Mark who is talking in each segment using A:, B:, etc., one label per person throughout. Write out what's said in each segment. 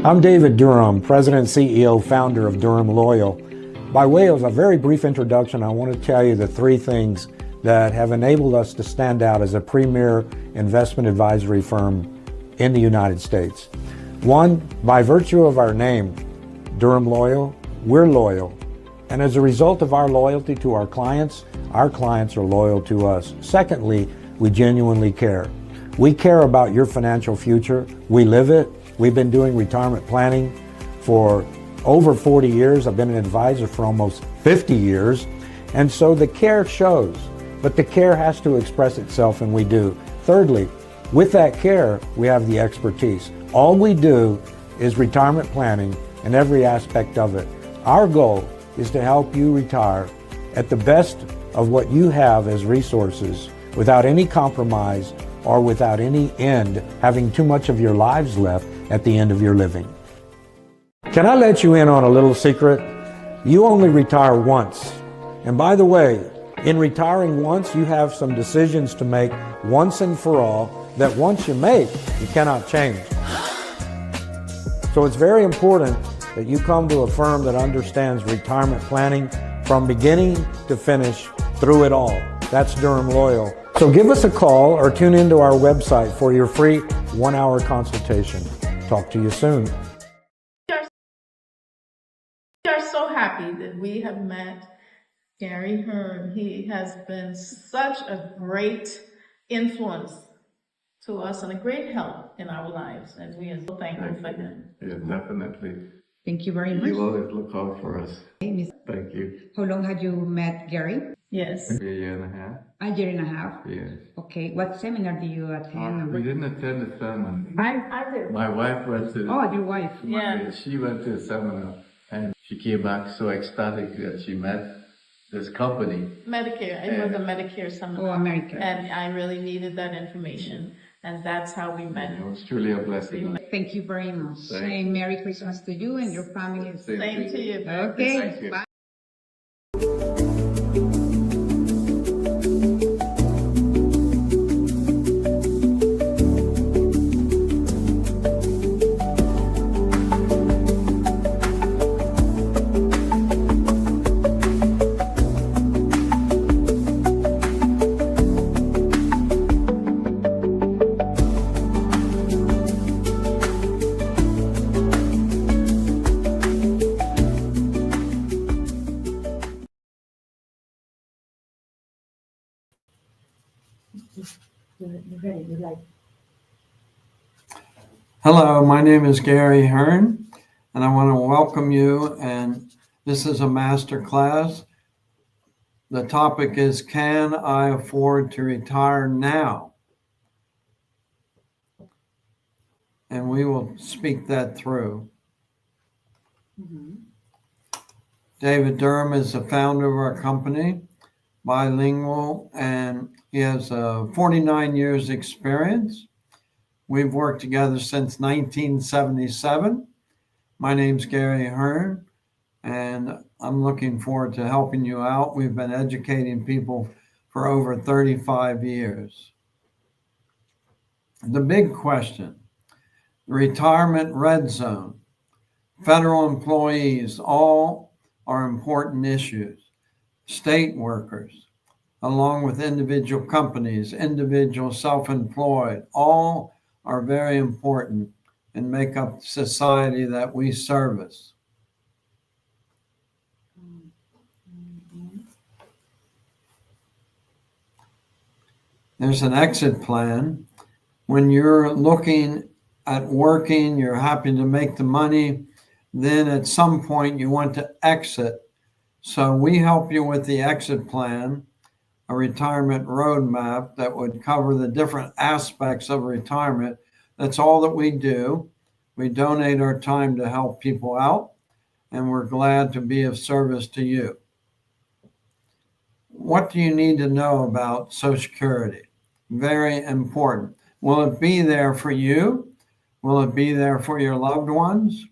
A: I'm David Durham, President, CEO, founder of Durham Loyal. By way of a very brief introduction, I want to tell you the three things that have enabled us to stand out as a premier investment advisory firm in the United States. One, by virtue of our name, Durham Loyal, we're loyal. And as a result of our loyalty to our clients are loyal to us. Secondly, we genuinely care. We care about your financial future. We live it. We've been doing retirement planning for over 40 years. I've been an advisor for almost 50 years. And so the care shows, but the care has to express itself, and we do. Thirdly, with that care, we have the expertise. All we do is retirement planning and every aspect of it. Our goal is to help you retire at the best of what you have as resources without any compromise or without any end, having too much of your lives left at the end of your living. Can I let you in on a little secret? You only retire once. And by the way, in retiring once, you have some decisions to make once and for all that once you make, you cannot change. So it's very important that you come to a firm that understands retirement planning from beginning to finish through it all. That's Durham Loyal. So give us a call or tune into our website for your free 1-hour consultation. Talk to you soon.
B: We are so happy that we have met Gary Hearn. He has been such a great influence to us and a great help in our lives, and we are so thankful for him.
C: Yeah, definitely.
D: Thank you very much.
C: You always look out for us. Thank you.
D: How long had you met Gary?
B: Yes.
C: A year and a half.
D: A year and a half?
C: Yes.
D: Okay. What seminar did you attend?
C: We didn't attend the sermon.
B: I did.
C: My wife went to.
D: Oh, your wife.
B: Yeah.
C: She went to a seminar and she came back so ecstatic that she met this company.
B: Medicare. It was a Medicare seminar.
D: Oh, America.
B: And I really needed that information. And that's how we met.
C: It was truly a blessing.
D: Thank you very much.
C: Thank
D: Say Merry Christmas to you and your family.
B: Same to you.
D: Okay.
C: Thank you.
D: Bye.
E: Hello, my name is Gary Hearn, and I want to welcome you. And this is a master class. The topic is, can I afford to retire now? And we will speak that through. David Durham is the founder of our company, bilingual, and he has 49 years experience. We've worked together since 1977. My name's Gary Hearn, and I'm looking forward to helping you out. We've been educating people for over 35 years. The big question, the retirement red zone, federal employees, all are important issues. State workers, along with individual companies, individual self-employed, all are very important and make up the society that we service. There's an exit plan. When you're looking at working, you're happy to make the money, then at some point you want to exit. So we help you with the exit plan, a retirement roadmap that would cover the different aspects of retirement. That's all that we do. We donate our time to help people out, and we're glad to be of service to you. What do you need to know about Social Security? Very important. Will it be there for you? Will it be there for your loved ones?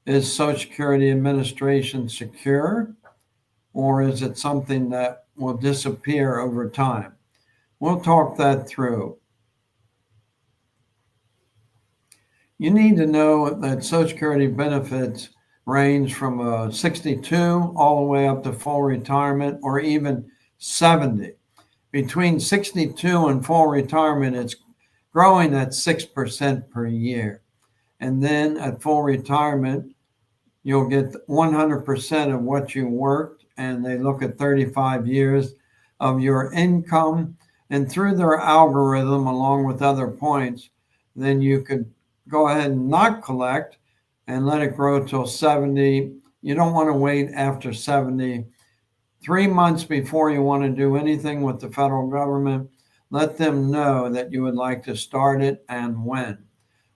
E: Is Social Security Administration secure, or is it something that will disappear over time? We'll talk that through. You need to know that Social Security benefits range from 62 all the way up to full retirement or even 70. Between 62 and full retirement, it's growing at 6% per year. And then at full retirement, you'll get 100% of what you worked, and they look at 35 years of your income. And through their algorithm, along with other points, then you could go ahead and not collect and let it grow till 70. You don't want to wait after 70. 3 months before you want to do anything with the federal government, let them know that you would like to start it and when.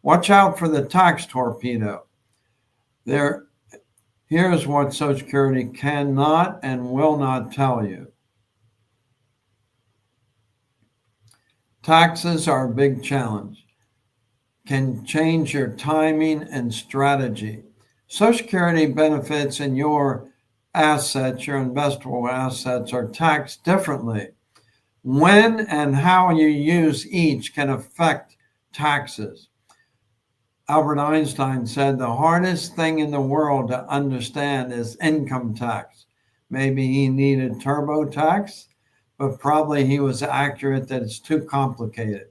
E: Watch out for the tax torpedo. Here's what Social Security cannot and will not tell you. Taxes are a big challenge. Can change your timing and strategy. Social Security benefits and your assets, your investable assets, are taxed differently. When and how you use each can affect taxes. Albert Einstein said the hardest thing in the world to understand is income tax. Maybe he needed TurboTax, but probably he was accurate that it's too complicated.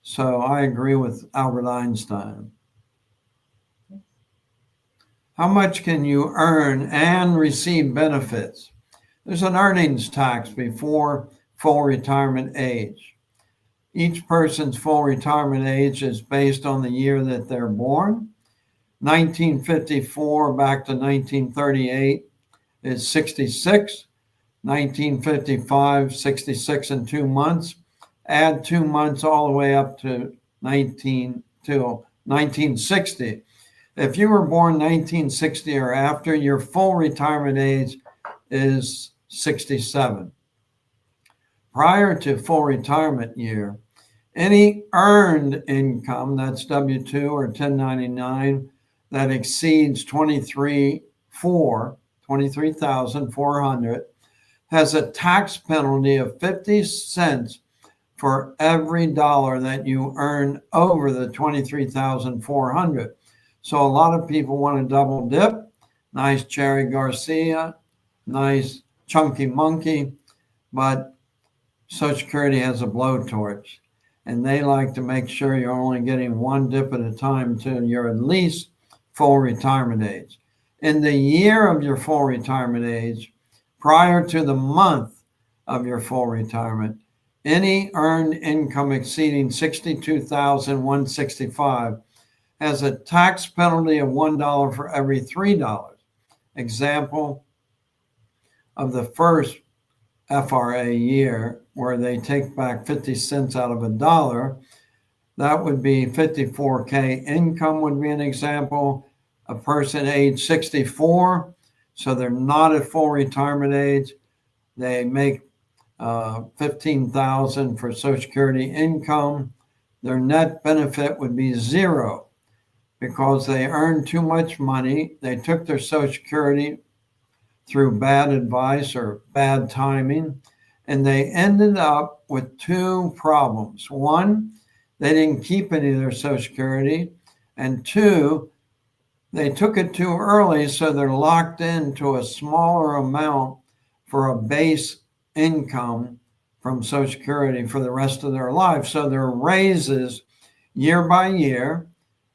E: So I agree with Albert Einstein. How much can you earn and receive benefits? There's an earnings tax before full retirement age. Each person's full retirement age is based on the year that they're born. 1954 back to 1938 is 66. 1955, 66 and 2 months. Add 2 months all the way up to 1960. If you were born 1960 or after, your full retirement age is 67. Prior to full retirement year, any earned income, that's W-2 or 1099, that exceeds 23,400 has a tax penalty of 50 cents for every dollar that you earn over the 23,400. So a lot of people want to double dip. Nice Cherry Garcia, nice Chunky Monkey, but Social Security has a blowtorch, and they like to make sure you're only getting one dip at a time until you're at least full retirement age. In the year of your full retirement age, prior to the month of your full retirement, any earned income exceeding $62,165 has a tax penalty of $1 for every $3. Example of the first FRA year where they take back 50 cents out of a dollar, that would be 54K income would be an example. A person age 64, so they're not at full retirement age. They make $15,000 for Social Security income. Their net benefit would be zero because they earned too much money. They took their Social Security through bad advice or bad timing, and they ended up with two problems. One, they didn't keep any of their Social Security, and two, they took it too early, so they're locked into a smaller amount for a base income from Social Security for the rest of their life. So their raises year by year.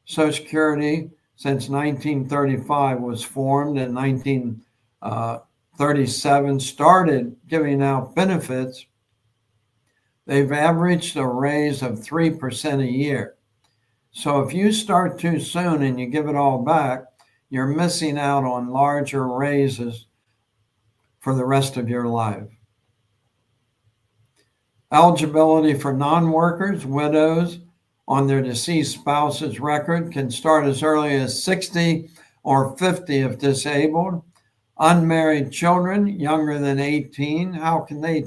E: Social Security, since 1935 was formed, in 1937 started giving out benefits. They've averaged a raise of 3% a year. So if you start too soon and you give it all back, you're missing out on larger raises for the rest of your life. Eligibility for non-workers, widows, on their deceased spouse's record can start as early as 60 or 50 if disabled. Unmarried children younger than 18, how can they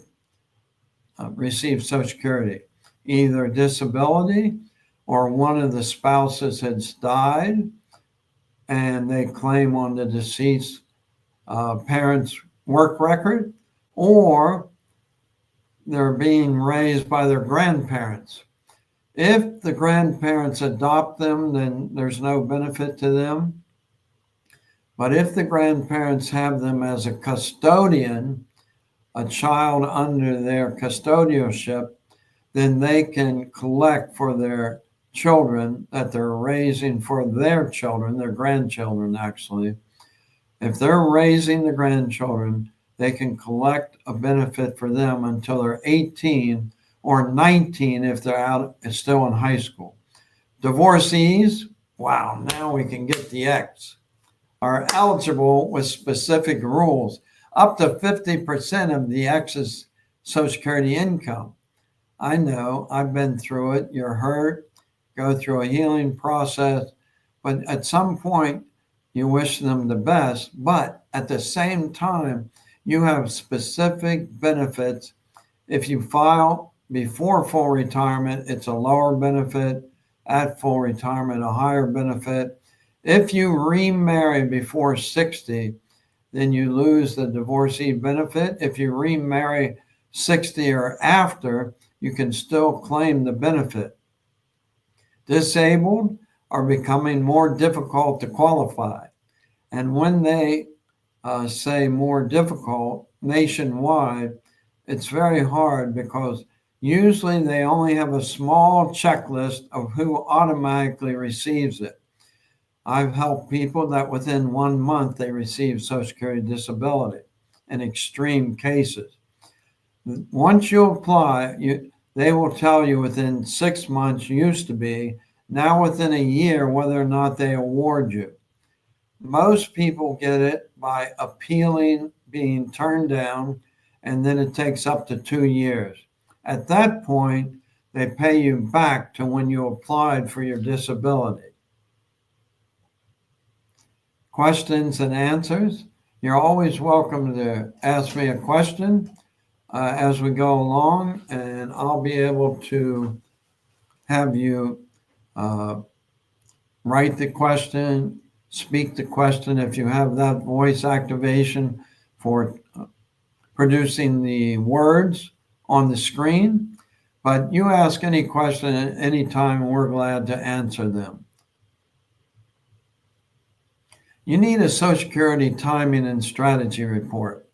E: receive Social Security? Either disability or one of the spouses has died and they claim on the deceased parent's work record, or they're being raised by their grandparents. If the grandparents adopt them, then there's no benefit to them. But if the grandparents have them as a custodian, a child under their custodialship, then they can collect for their children that they're raising for their children, their grandchildren actually. If they're raising the grandchildren, they can collect a benefit for them until they're 18 or 19 if they're out still in high school. Divorcees, wow, now we can get the X, are eligible with specific rules, up to 50% of the X's Social Security income. I know, I've been through it. You're hurt, go through a healing process, but at some point you wish them the best, but at the same time, you have specific benefits. If you file before full retirement, it's a lower benefit. At full retirement, a higher benefit. If you remarry before 60, then you lose the divorcee benefit. If you remarry 60 or after, you can still claim the benefit. Disabled are becoming more difficult to qualify. And when they say more difficult nationwide, it's very hard because usually they only have a small checklist of who automatically receives it. I've helped people that within 1 month they receive Social Security disability in extreme cases. Once you apply, they will tell you within 6 months, used to be, now within a year, whether or not they award you. Most people get it by appealing, being turned down, and then it takes up to 2 years. At that point, they pay you back to when you applied for your disability. Questions and answers? You're always welcome to ask me a question as we go along, and I'll be able to have you write the question, speak the question if you have that voice activation for producing the words on the screen. But you ask any question at any time, and we're glad to answer them. You need a Social Security timing and strategy report.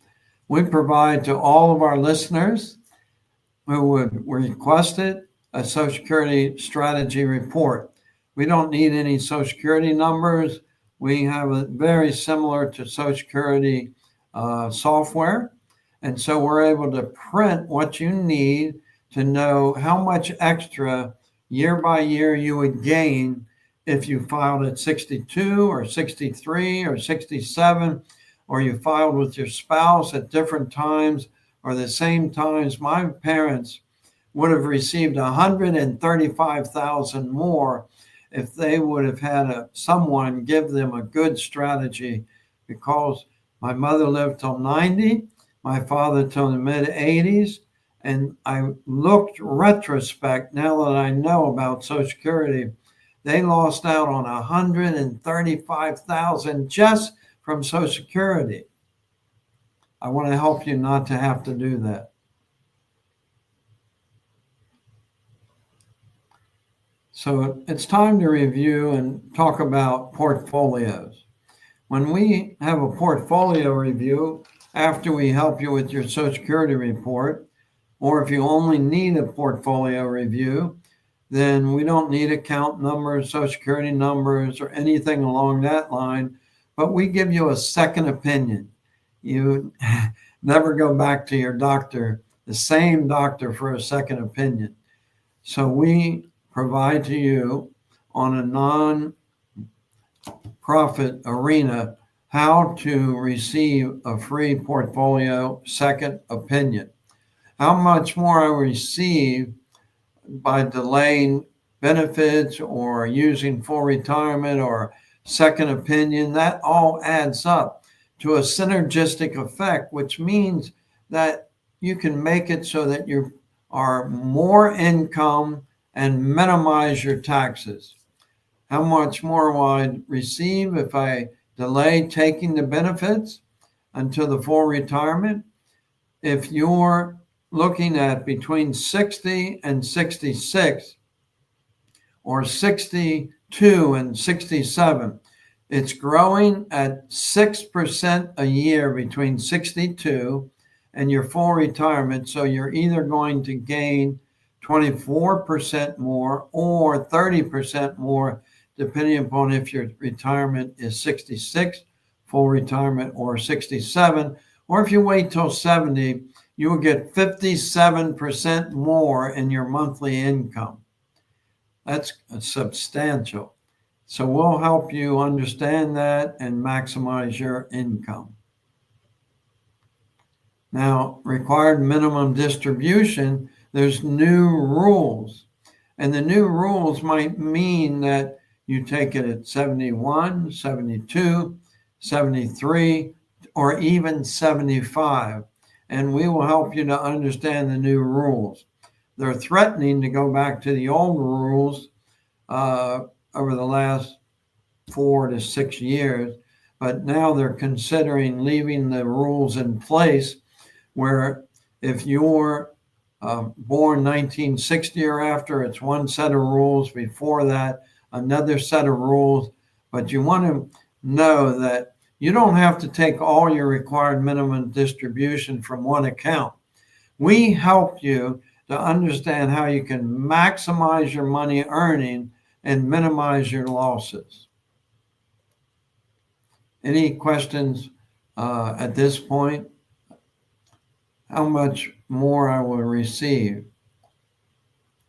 E: We provide to all of our listeners who would request it a Social Security strategy report. We don't need any Social Security numbers. We have it very similar to Social Security software. And so we're able to print what you need to know how much extra year by year you would gain if you filed at 62 or 63 or 67, or you filed with your spouse at different times or the same times. My parents would have received $135,000 more if they would have had someone give them a good strategy, because my mother lived till 90, my father till the mid 80s. And I looked retrospect, now that I know about Social Security, they lost out on $135,000 just from Social Security. I want to help you not to have to do that. So it's time to review and talk about portfolios. When we have a portfolio review, after we help you with your Social Security report, or if you only need a portfolio review, then we don't need account numbers, Social Security numbers, or anything along that line, but we give you a second opinion. You never go back to your doctor, the same doctor, for a second opinion. So we provide to you on a non-profit arena how to receive a free portfolio second opinion. How much more I receive by delaying benefits or using full retirement or second opinion, that all adds up to a synergistic effect, which means that you can make it so that you are more income and minimize your taxes. How much more will I receive if I delay taking the benefits until the full retirement? If you're looking at between 60 and 66, or 62 and 67. It's growing at 6% a year between 62 and your full retirement. So you're either going to gain 24% more or 30% more, depending upon if your retirement is 66, full retirement, or 67. Or if you wait till 70, you will get 57% more in your monthly income. That's substantial. So we'll help you understand that and maximize your income. Now, required minimum distribution, there's new rules. And the new rules might mean that you take it at 71, 72, 73, or even 75. And we will help you to understand the new rules. They're threatening to go back to the old rules over the last 4 to 6 years, but now they're considering leaving the rules in place where if you're born 1960 or after, it's one set of rules. Before that, another set of rules. But you want to know that you don't have to take all your required minimum distribution from one account. We help you to understand how you can maximize your money earning and minimize your losses. Any questions at this point? How much more I will receive?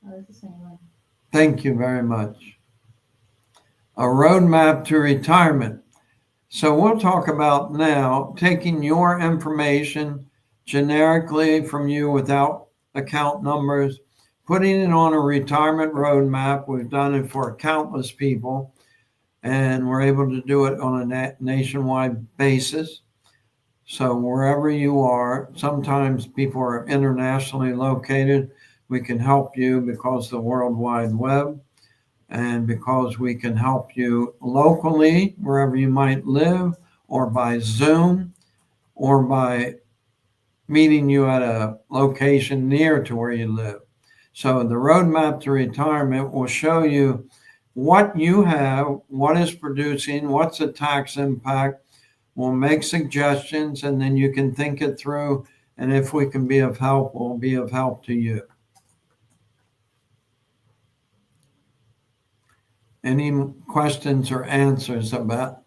B: It's the same way.
E: Thank you very much. A roadmap to retirement. So we'll talk about now taking your information generically from you without account numbers, putting it on a retirement roadmap. We've done it for countless people, and we're able to do it on a nationwide basis. So wherever you are, sometimes people are internationally located. We can help you because of the World Wide Web, and because we can help you locally, wherever you might live, or by Zoom, or by meeting you at a location near to where you live. So the roadmap to retirement will show you what you have, what is producing, what's the tax impact. We'll make suggestions, and then you can think it through. And if we can be of help, we'll be of help to you. Any questions or answers about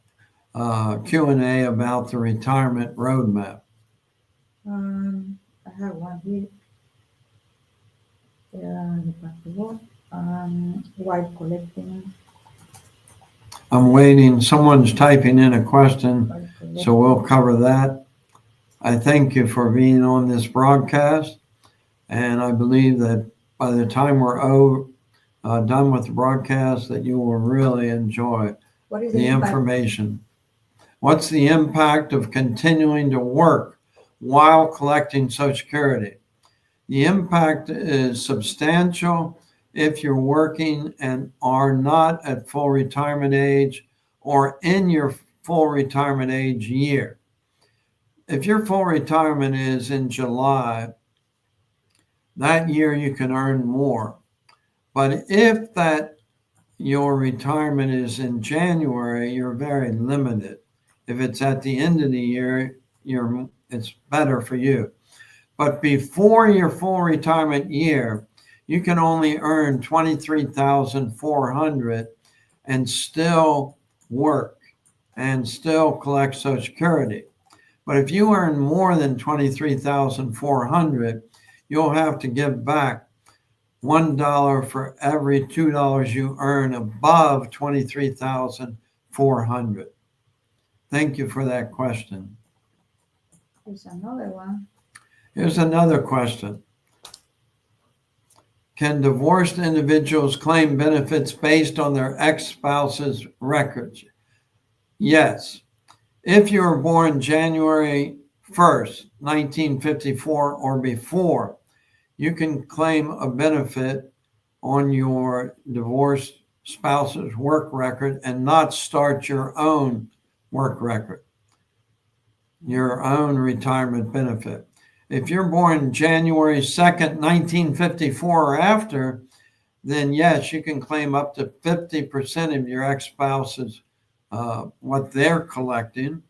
E: Q&A about the retirement roadmap?
F: I have one here. While collecting.
E: I'm waiting. Someone's typing in a question, so we'll cover that. I thank you for being on this broadcast, and I believe that by the time we're done with the broadcast, that you will really enjoy
F: What is
E: the information. What's the impact of continuing to work while collecting Social Security? The impact is substantial if you're working and are not at full retirement age or in your full retirement age year. If your full retirement is in July, that year you can earn more. But if that your retirement is in January, you're very limited. If it's at the end of the year, it's better for you. But before your full retirement year, you can only earn $23,400 and still work and still collect Social Security. But if you earn more than $23,400, you'll have to give back $1 for every $2 you earn above $23,400. Thank you for that question.
F: There's another one.
E: Here's another question. Can divorced individuals claim benefits based on their ex-spouse's records? Yes. If you were born January 1st, 1954 or before, you can claim a benefit on your divorced spouse's work record and not start your own work record, your own retirement benefit. If you're born January 2nd, 1954 or after, then yes, you can claim up to 50% of your ex-spouse's what they're collecting.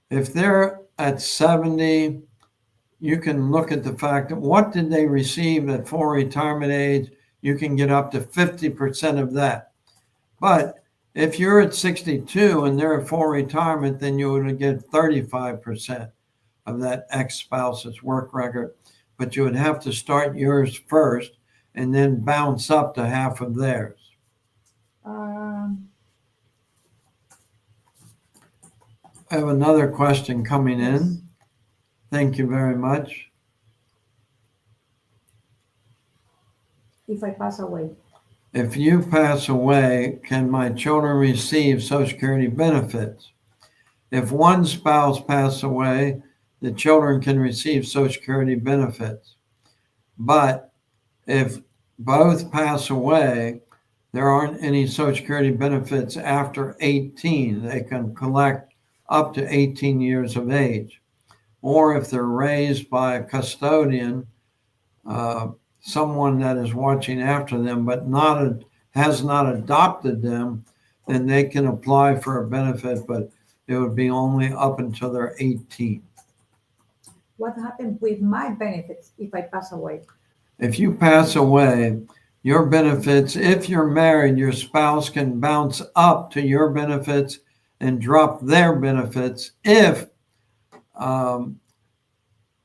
E: If they're at 70, you can look at the fact that what did they receive at full retirement age? You can get up to 50% of that. But if you're at 62 and they're at full retirement, then you would get 35% of that ex-spouse's work record. But you would have to start yours first and then bounce up to half of theirs. I have another question coming in. Thank you very much.
F: If I pass away.
E: If you pass away, can my children receive Social Security benefits? If one spouse passes away, the children can receive Social Security benefits. But if both pass away, there aren't any Social Security benefits after 18. They can collect up to 18 years of age. Or if they're raised by a custodian, someone that is watching after them, but has not adopted them, then they can apply for a benefit, but it would be only up until they're 18.
F: What happens with my benefits if I pass away?
E: If you pass away, your benefits, if you're married, your spouse can bounce up to your benefits and drop their benefits if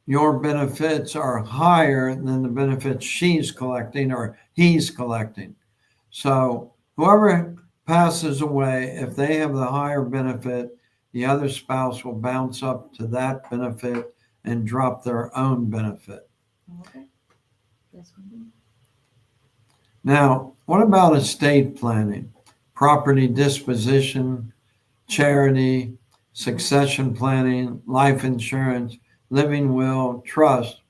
E: your benefits are higher than the benefits she's collecting or he's collecting. So whoever passes away, if they have the higher benefit, the other spouse will bounce up to that benefit and drop their own benefit.
F: Okay. Let's continue.
E: Now, what about estate planning, property disposition, charity, succession planning, life insurance, living will, trust?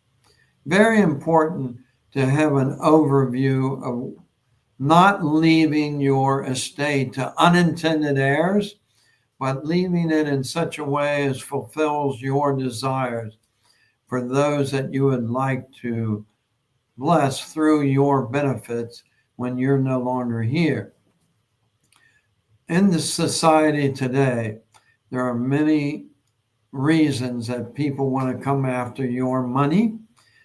E: Very important to have an overview of not leaving your estate to unintended heirs, but leaving it in such a way as fulfills your desires for those that you would like to bless through your benefits when you're no longer here. In the society today, there are many reasons that people want to come after your money.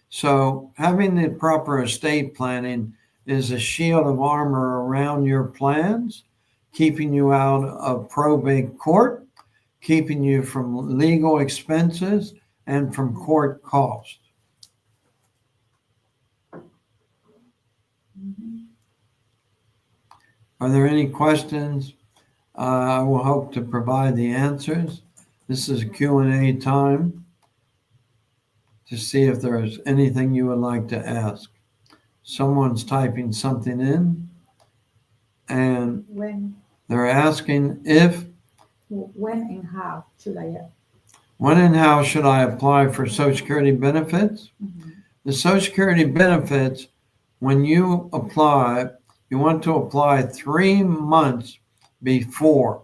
E: So having the proper estate planning is a shield of armor around your plans, keeping you out of probate court, keeping you from legal expenses and from court costs. Are there any questions? I will hope to provide the answers. This is a Q&A time to see if there's anything you would like to ask. Someone's typing something in, and they're asking
F: when and how should I?
E: When and how should I apply for Social Security benefits?
F: Mm-hmm.
E: The Social Security benefits, when you apply, you want to apply 3 months before.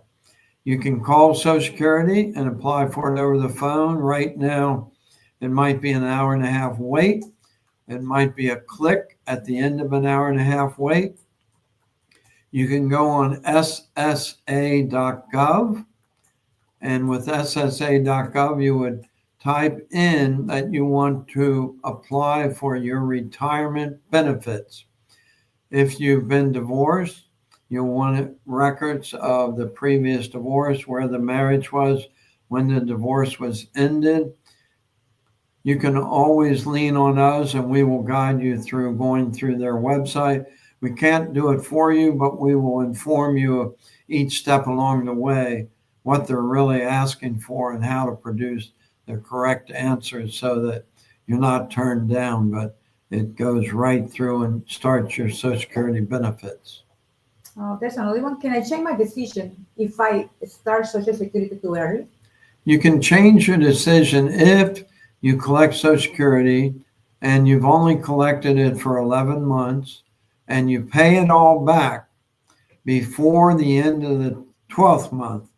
E: You can call Social Security and apply for it over the phone. Right now, it might be an hour and a half wait. It might be a click at the end of an hour and a half wait. You can go on ssa.gov, and with ssa.gov, you would type in that you want to apply for your retirement benefits. If you've been divorced, you'll want records of the previous divorce, where the marriage was, when the divorce was ended. You can always lean on us, and we will guide you through going through their website. We can't do it for you, but we will inform you of each step along the way, what they're really asking for and how to produce the correct answers so that you're not turned down, but it goes right through and starts your Social Security benefits.
F: There's another one. Can I change my decision if I start Social Security too early?
E: You can change your decision if you collect Social Security and you've only collected it for 11 months and you pay it all back before the end of the 12th month.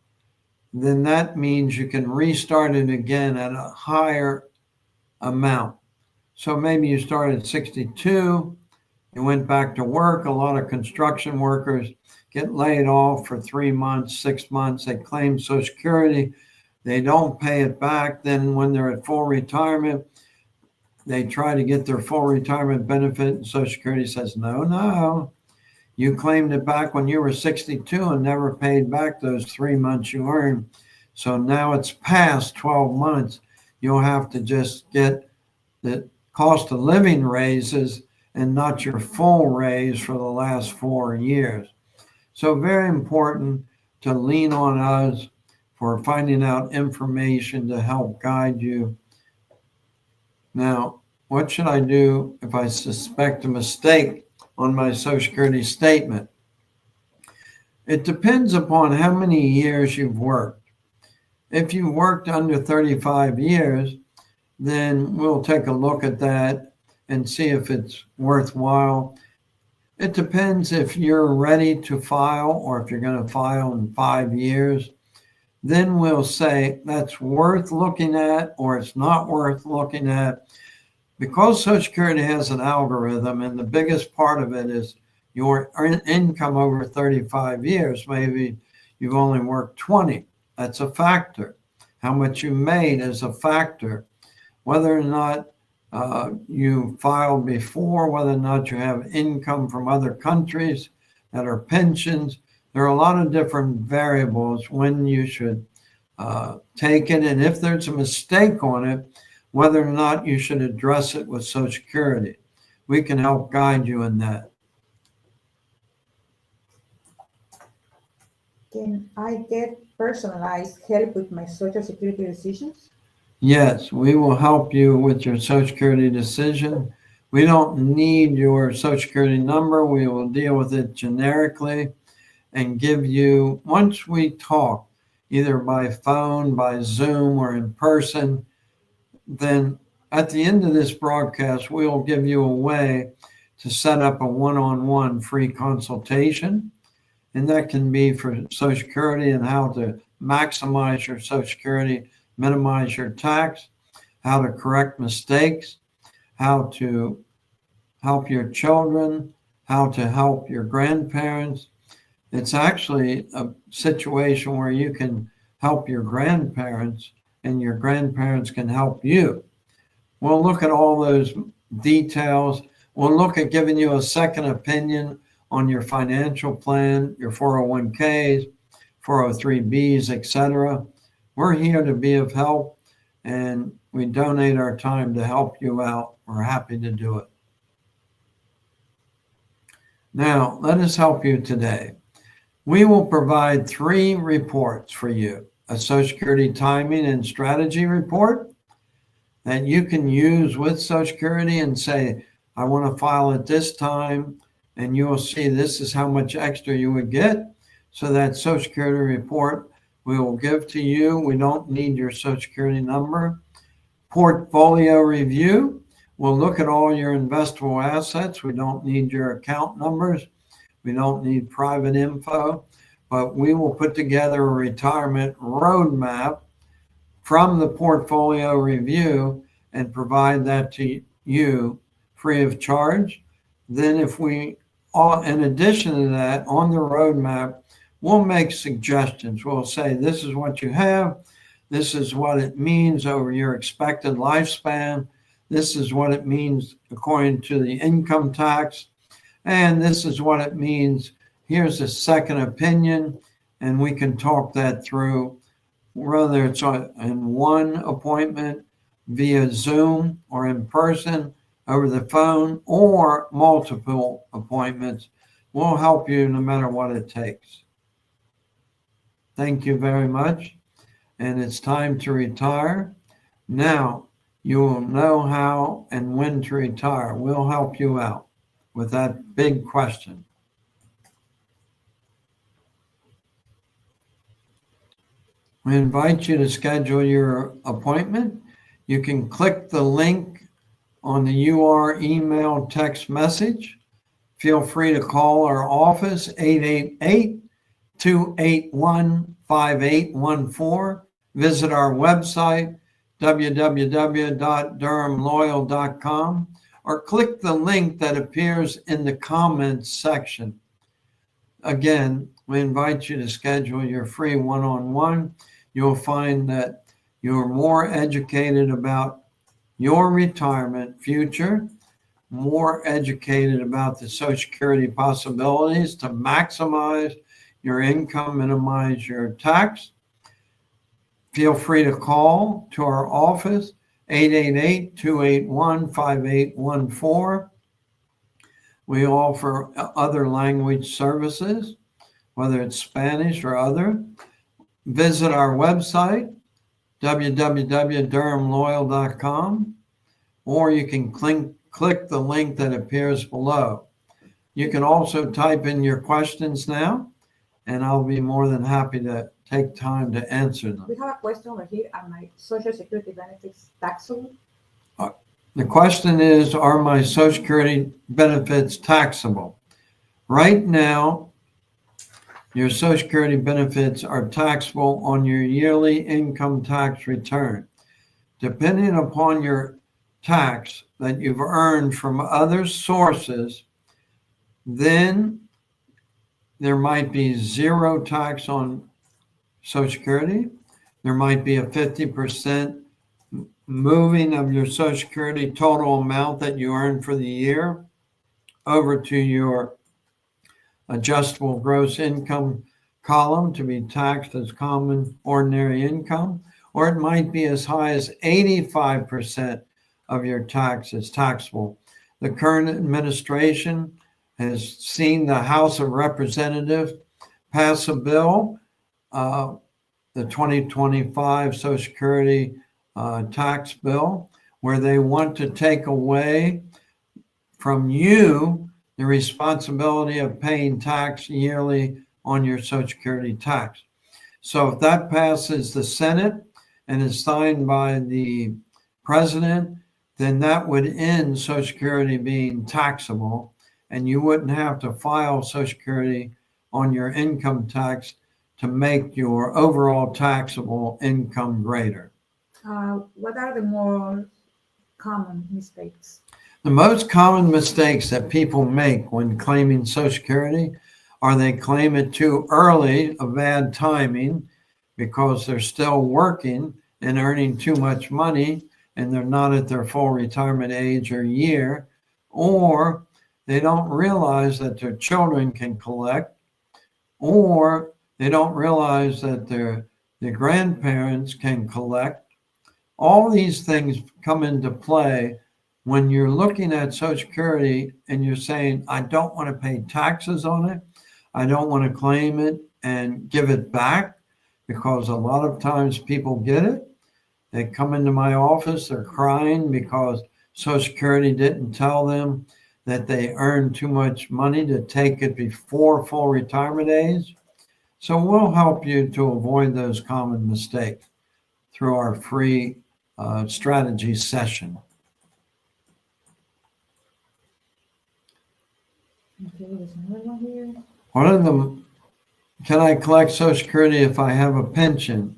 E: Then that means you can restart it again at a higher amount. So maybe you start at 62 You went back to work. A lot of construction workers get laid off for 3 months, 6 months. They claim Social Security. They don't pay it back. Then when they're at full retirement, they try to get their full retirement benefit, and Social Security says, no, you claimed it back when you were 62 and never paid back those 3 months you earned. So now it's past 12 months. You'll have to just get the cost of living raises and not your full raise for the last 4 years. So very important to lean on us for finding out information to help guide you. Now, what should I do if I suspect a mistake on my Social Security statement? It depends upon how many years you've worked. If you worked under 35 years, then we'll take a look at that and see if it's worthwhile. It depends if you're ready to file or if you're going to file in 5 years. Then we'll say that's worth looking at or it's not worth looking at. Because Social Security has an algorithm, and the biggest part of it is your income over 35 years. Maybe you've only worked 20. That's a factor. How much you made is a factor. Whether or not you filed before, whether or not you have income from other countries that are pensions. There are a lot of different variables when you should take it. And if there's a mistake on it, whether or not you should address it with Social Security. We can help guide you in that.
F: Can I get personalized help with my Social Security decisions?
E: Yes, we will help you with your Social Security decision. We don't need your Social Security number. We will deal with it generically and give you, once we talk, either by phone, by Zoom, or in person, then at the end of this broadcast, we will give you a way to set up a one-on-one free consultation. And that can be for Social Security and how to maximize your Social Security, minimize your tax, how to correct mistakes, how to help your children, how to help your grandparents. It's actually a situation where you can help your grandparents and your grandparents can help you. We'll look at all those details. We'll look at giving you a second opinion on your financial plan, your 401ks, 403bs, etc. We're here to be of help, and we donate our time to help you out. We're happy to do it. Now, let us help you today. We will provide 3 reports for you. A Social Security timing and strategy report that you can use with Social Security and say, I want to file at this time, and you will see this is how much extra you would get. So that Social Security report we will give to you. We don't need your Social Security number. Portfolio review. We'll look at all your investable assets. We don't need your account numbers. We don't need private info, but we will put together a retirement roadmap from the portfolio review and provide that to you free of charge. Then if we, in addition to that, on the roadmap, we'll make suggestions. We'll say, this is what you have. This is what it means over your expected lifespan. This is what it means according to the income tax. And this is what it means. Here's a second opinion, and we can talk that through, whether it's in one appointment via Zoom or in person over the phone or multiple appointments. We'll help you no matter what it takes. Thank you very much. And it's time to retire. Now you will know how and when to retire. We'll help you out with that big question. We invite you to schedule your appointment. You can click the link on the UR email text message. Feel free to call our office, 888-281-5814. Visit our website, www.durhamloyal.com, or click the link that appears in the comments section. Again, we invite you to schedule your free one-on-one. You'll find that you're more educated about your retirement future, more educated about the Social Security possibilities to maximize your income, minimize your tax. Feel free to call to our office, 888-281-5814. We offer other language services, whether it's Spanish or other. Visit our website, www.durhamloyal.com, or you can click the link that appears below. You can also type in your questions now, and I'll be more than happy to take time to answer them.
F: We have a question over here. Are my Social Security benefits taxable?
E: The question is, are my Social Security benefits taxable? Right now, your Social Security benefits are taxable on your yearly income tax return. Depending upon your tax that you've earned from other sources, then there might be zero tax on Social Security. There might be a 50% moving of your Social Security total amount that you earn for the year over to your adjustable gross income column to be taxed as common ordinary income, or it might be as high as 85% of your tax is taxable. The current administration has seen the House of Representatives pass a bill, the 2025 Social Security tax bill, where they want to take away from you the responsibility of paying tax yearly on your Social Security tax. So if that passes the Senate and is signed by the president, then that would end Social Security being taxable, and you wouldn't have to file Social Security on your income tax to make your overall taxable income greater.
F: What are the more common mistakes?
E: The most common mistakes that people make when claiming Social Security are they claim it too early, a bad timing, because they're still working and earning too much money and they're not at their full retirement age or year, or they don't realize that their children can collect, or they don't realize that their grandparents can collect. All these things come into play when you're looking at Social Security and you're saying, I don't want to pay taxes on it. I don't want to claim it and give it back, because a lot of times people get it. They come into my office, they're crying because Social Security didn't tell them that they earned too much money to take it before full retirement age. So we'll help you to avoid those common mistakes through our free strategy session.
F: Okay, there's another one here.
E: One of them, can I collect Social Security if I have a pension?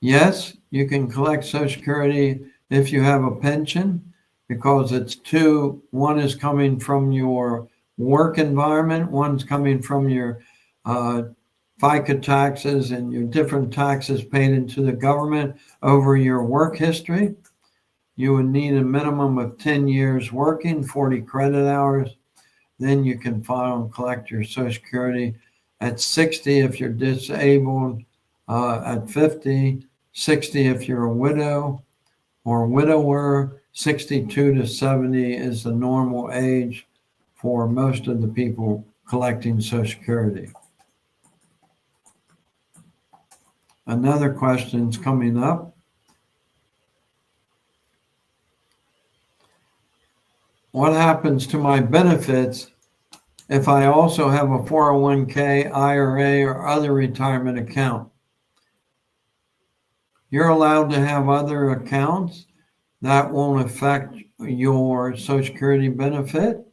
E: Yes, you can collect Social Security if you have a pension, because it's two. One is coming from your work environment, one's coming from your FICA taxes and your different taxes paid into the government over your work history. You would need a minimum of 10 years working, 40 credit hours. Then you can file and collect your Social Security at 60 if you're disabled, at 50, 60 if you're a widow or widower. 62 to 70 is the normal age for most of the people collecting Social Security. Another question's coming up. What happens to my benefits if I also have a 401k, IRA, or other retirement account? You're allowed to have other accounts. That won't affect your Social Security benefit.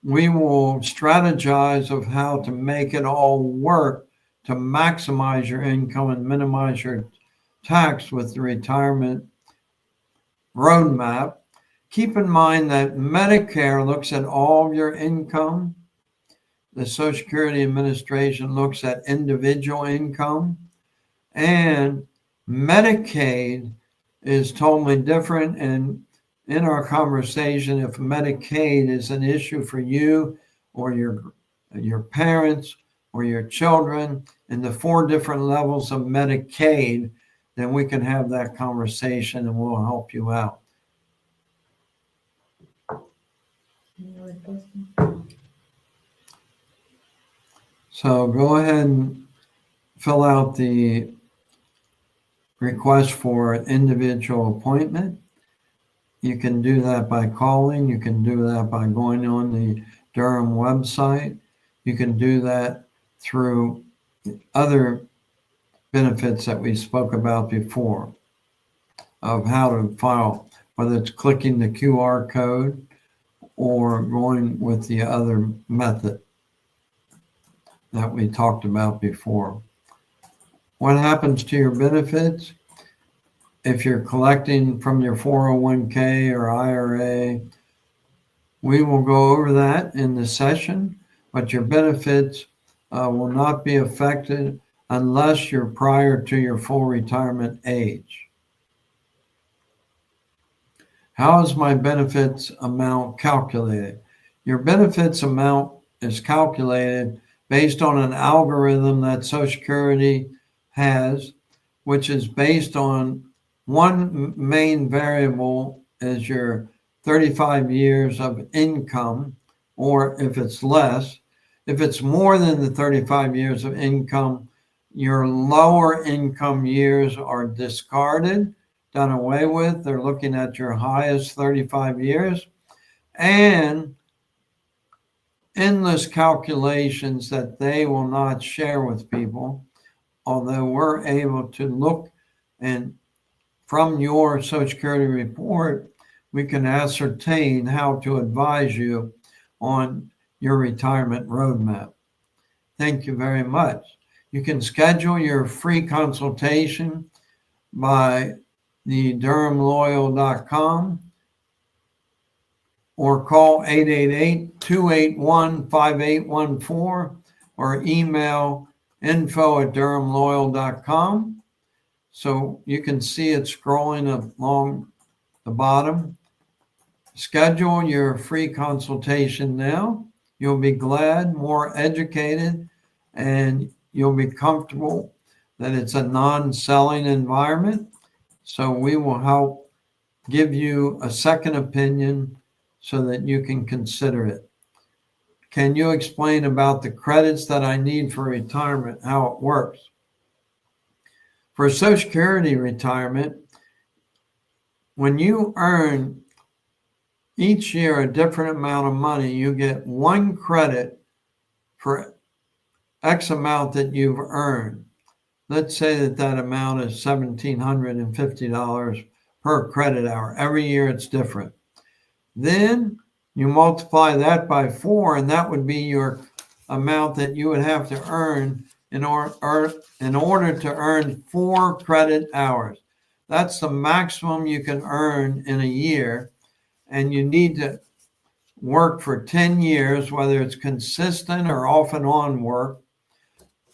E: We will strategize of how to make it all work to maximize your income and minimize your tax with the retirement roadmap. Keep in mind that Medicare looks at all of your income. The Social Security Administration looks at individual income. And Medicaid is totally different. And in our conversation, if Medicaid is an issue for you or your parents or your children in the 4 different levels of Medicaid, then we can have that conversation and we'll help you out.
F: Any other question?
E: So go ahead and fill out the request for an individual appointment. You can do that by calling. You can do that by going on the Durham website. You can do that through other benefits that we spoke about before of how to file, whether it's clicking the QR code or going with the other method that we talked about before. What happens to your benefits? If you're collecting from your 401k or IRA, we will go over that in the session, but your benefits will not be affected unless you're prior to your full retirement age. How is my benefits amount calculated? Your benefits amount is calculated based on an algorithm that Social Security has, which is based on one main variable is your 35 years of income, or if it's less. If it's more than the 35 years of income, your lower income years are discarded, done away with. They're looking at your highest 35 years. And endless calculations that they will not share with people, although we're able to look and from your Social Security report, we can ascertain how to advise you on your retirement roadmap. Thank you very much. You can schedule your free consultation by the durhamloyal.com or call 888-281-5814 or email info@durhamloyal.com. So you can see it scrolling along the bottom. Schedule your free consultation now. You'll be glad, more educated, and you'll be comfortable that it's a non-selling environment. So we will help give you a second opinion so that you can consider it. Can you explain about the credits that I need for retirement, how it works? For Social Security retirement, when you earn each year a different amount of money, you get 1 credit for X amount that you've earned. Let's say that amount is $1,750 per credit hour. Every year it's different. Then you multiply that by 4, and that would be your amount that you would have to earn in order to earn 4 credit hours. That's the maximum you can earn in a year, and you need to work for 10 years, whether it's consistent or off and on work.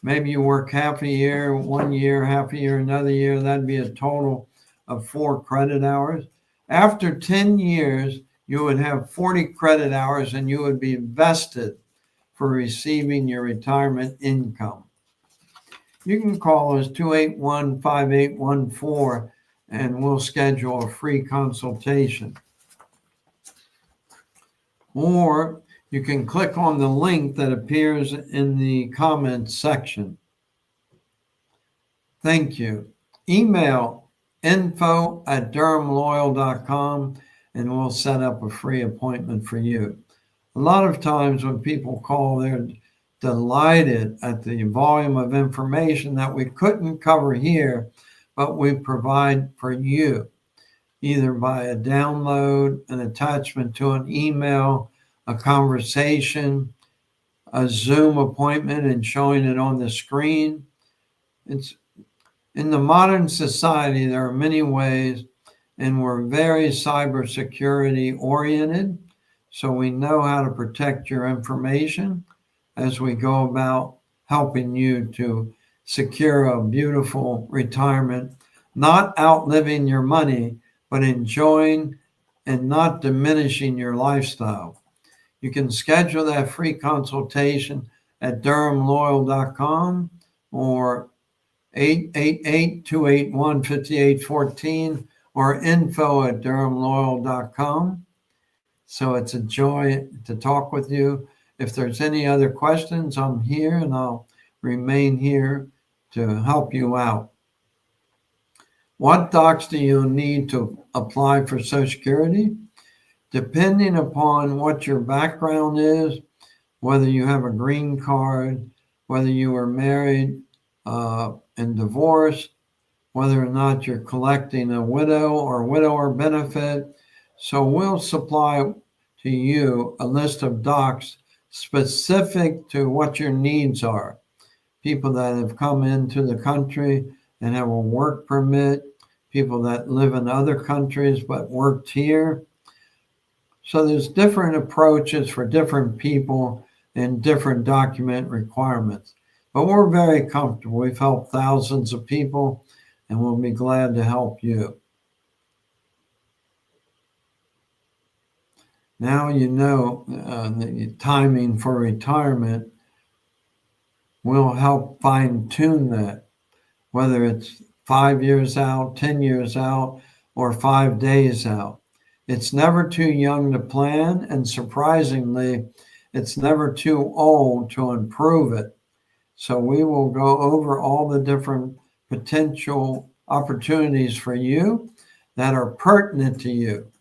E: Maybe you work half a year, 1 year, half a year, another year. That'd be a total of 4 credit hours. After 10 years, you would have 40 credit hours and you would be vested for receiving your retirement income. You can call us 281-5814 and we'll schedule a free consultation. Or you can click on the link that appears in the comments section. Thank you. Email info@durhamloyal.com and we'll set up a free appointment for you. A lot of times when people call, they're delighted at the volume of information that we couldn't cover here, but we provide for you, either by a download, an attachment to an email, a conversation, a Zoom appointment, and showing it on the screen. It's in the modern society, there are many ways, and we're very cybersecurity oriented. So we know how to protect your information as we go about helping you to secure a beautiful retirement, not outliving your money, but enjoying and not diminishing your lifestyle. You can schedule that free consultation at durhamloyal.com or 888-281-5814 or info@durhamloyal.com. So it's a joy to talk with you. If there's any other questions, I'm here and I'll remain here to help you out. What docs do you need to apply for Social Security? Depending upon what your background is, whether you have a green card, whether you are married and divorced, whether or not you're collecting a widow or widower benefit. So we'll supply to you a list of docs specific to what your needs are. People that have come into the country and have a work permit, people that live in other countries but worked here. So there's different approaches for different people and different document requirements. But we're very comfortable. We've helped thousands of people and we'll be glad to help you. Now you know the timing for retirement. We'll help fine tune that, whether it's 5 years out, 10 years out, or 5 days out. It's never too young to plan, and surprisingly, it's never too old to improve it. So we will go over all the different potential opportunities for you that are pertinent to you.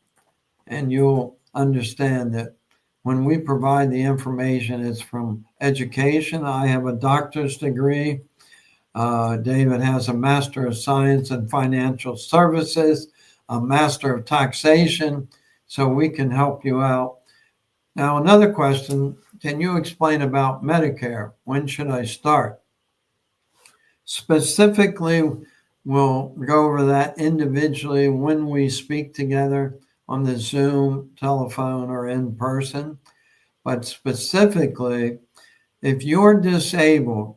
E: And you'll understand that when we provide the information, it's from education. I have a doctor's degree. David has a Master of Science in Financial Services, a Master of Taxation, so we can help you out. Now, another question, can you explain about Medicare? When should I start? Specifically, we'll go over that individually when we speak together on the Zoom, telephone, or in person. But specifically, if you're disabled,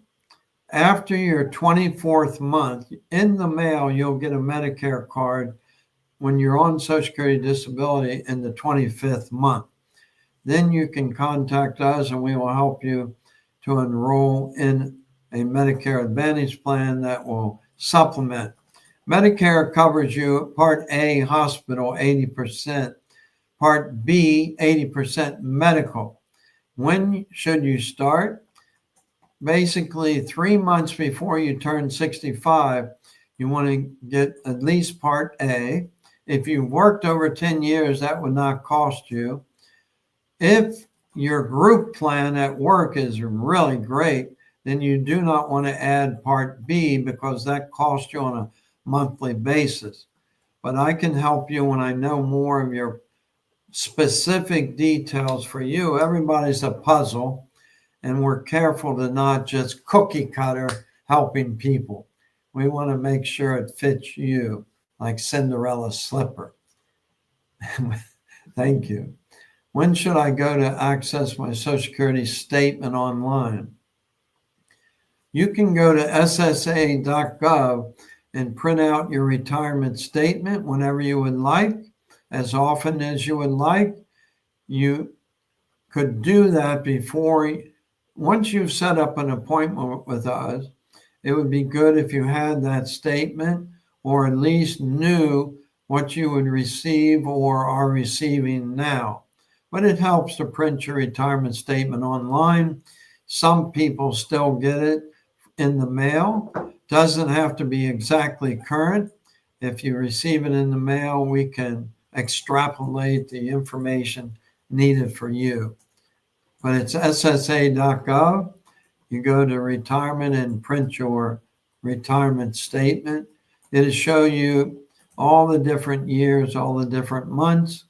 E: after your 24th month, in the mail, you'll get a Medicare card when you're on Social Security disability in the 25th month. Then you can contact us and we will help you to enroll in a Medicare Advantage plan that will supplement. Medicare covers you Part A, hospital, 80%, Part B, 80% medical. When should you start? Basically, 3 months before you turn 65, you want to get at least Part A. If you've worked over 10 years, that would not cost you. If your group plan at work is really great, then you do not want to add Part B because that costs you on a monthly basis. But I can help you when I know more of your specific details for you. Everybody's a puzzle, and we're careful to not just cookie cutter helping people. We want to make sure it fits you like Cinderella's slipper. Thank you. When should I go to access my Social Security statement online? You can go to ssa.gov and print out your retirement statement whenever you would like, as often as you would like. You could do that before, once you've set up an appointment with us, it would be good if you had that statement or at least knew what you would receive or are receiving now. But it helps to print your retirement statement online. Some people still get it in the mail. Doesn't have to be exactly current. If you receive it in the mail, we can extrapolate the information needed for you. But it's ssa.gov. You go to retirement and print your retirement statement. It'll show you all the different years, all the different months,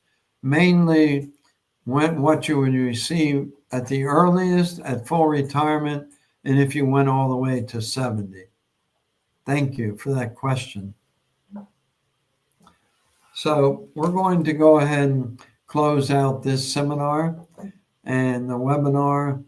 E: mainly what you would receive at the earliest, at full retirement, and if you went all the way to 70. Thank you for that question. So we're going to go ahead and close out this seminar and the webinar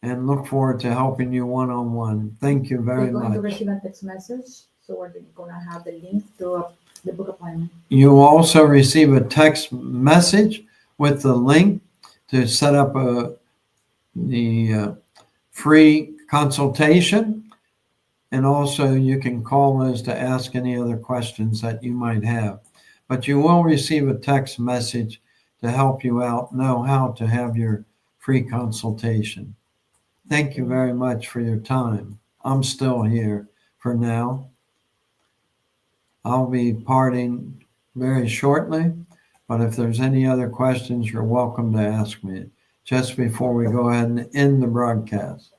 E: and look forward to helping you one-on-one. Thank you very
F: They're going to
E: much.
F: receive a text message, so we're gonna have the link to the book appointment.
E: You will also receive a text message with the link to set up the free consultation. And also you can call us to ask any other questions that you might have. But you will receive a text message to help you out, know how to have your free consultation. Thank you very much for your time. I'm still here for now. I'll be parting very shortly, but if there's any other questions, you're welcome to ask me just before we go ahead and end the broadcast.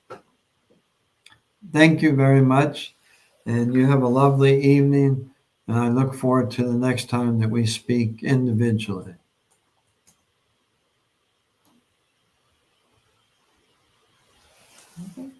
E: Thank you very much, and you have a lovely evening, and I look forward to the next time that we speak individually.
F: Okay.